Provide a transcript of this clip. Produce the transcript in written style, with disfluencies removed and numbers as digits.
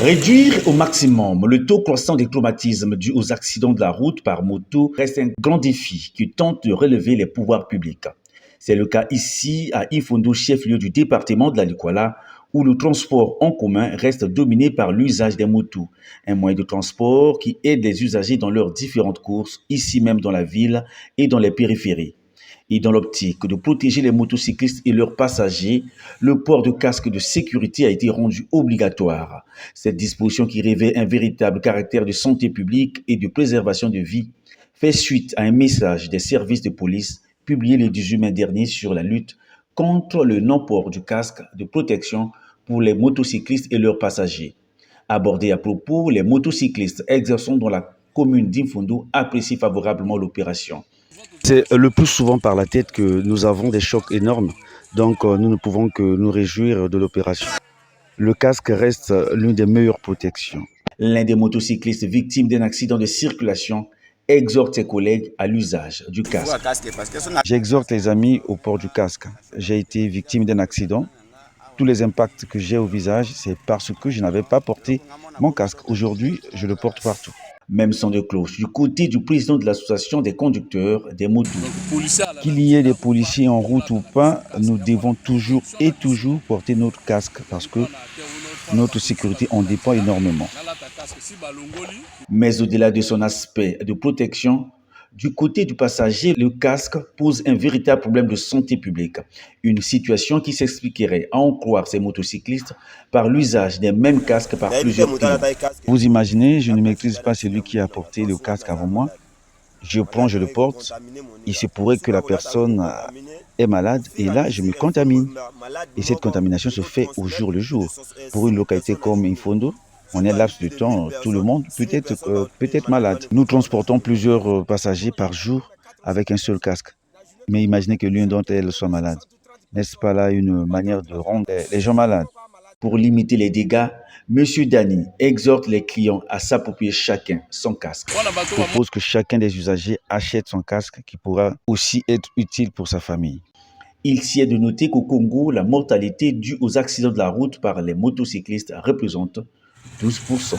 Réduire au maximum le taux croissant de traumatismes dus aux accidents de la route par moto reste un grand défi qui tente de relever les pouvoirs publics. C'est le cas ici à Ifondo, chef-lieu du département de la Likwala, où le transport en commun reste dominé par l'usage des motos, un moyen de transport qui aide les usagers dans leurs différentes courses, ici même dans la ville et dans les périphéries. Et dans l'optique de protéger les motocyclistes et leurs passagers, le port de casque de sécurité a été rendu obligatoire. Cette disposition qui revêt un véritable caractère de santé publique et de préservation de vie fait suite à un message des services de police publié le 18 mai dernier sur la lutte contre le non-port du casque de protection pour les motocyclistes et leurs passagers. Abordé à propos, les motocyclistes exerçant dans la commune d'Imfondo apprécient favorablement l'opération. C'est le plus souvent par la tête que nous avons des chocs énormes, donc nous ne pouvons que nous réjouir de l'opération. Le casque reste l'une des meilleures protections. L'un des motocyclistes victimes d'un accident de circulation exhorte ses collègues à l'usage du casque. J'exhorte les amis au port du casque. J'ai été victime d'un accident. Tous les impacts que j'ai au visage, c'est parce que je n'avais pas porté mon casque. Aujourd'hui, je le porte partout. Même son de cloche du côté du président de l'association des conducteurs des motos. Qu'il y ait des policiers en route ou pas, nous devons toujours et toujours porter notre casque parce que notre sécurité en dépend énormément. Mais au-delà de son aspect de protection, du côté du passager, le casque pose un véritable problème de santé publique. Une situation qui s'expliquerait, à en croire ces motocyclistes, par l'usage des mêmes casques par plusieurs clients. Vous imaginez, je ne maîtrise pas celui qui a porté le casque avant moi. Je prends, je le porte. Il se pourrait que la personne est malade et là, je me contamine. Et cette contamination se fait au jour le jour. Pour une localité comme Infondo, en un laps de temps, tout le monde peut être malade. Nous transportons plusieurs passagers par jour avec un seul casque. Mais imaginez que l'une d'entre elles soit malade. N'est-ce pas là une manière de rendre les gens malades? Pour limiter les dégâts, M. Dani exhorte les clients à s'approprier chacun son casque. Je propose que chacun des usagers achète son casque qui pourra aussi être utile pour sa famille. Il s'y est de noter qu'au Congo, la mortalité due aux accidents de la route par les motocyclistes représente 12%.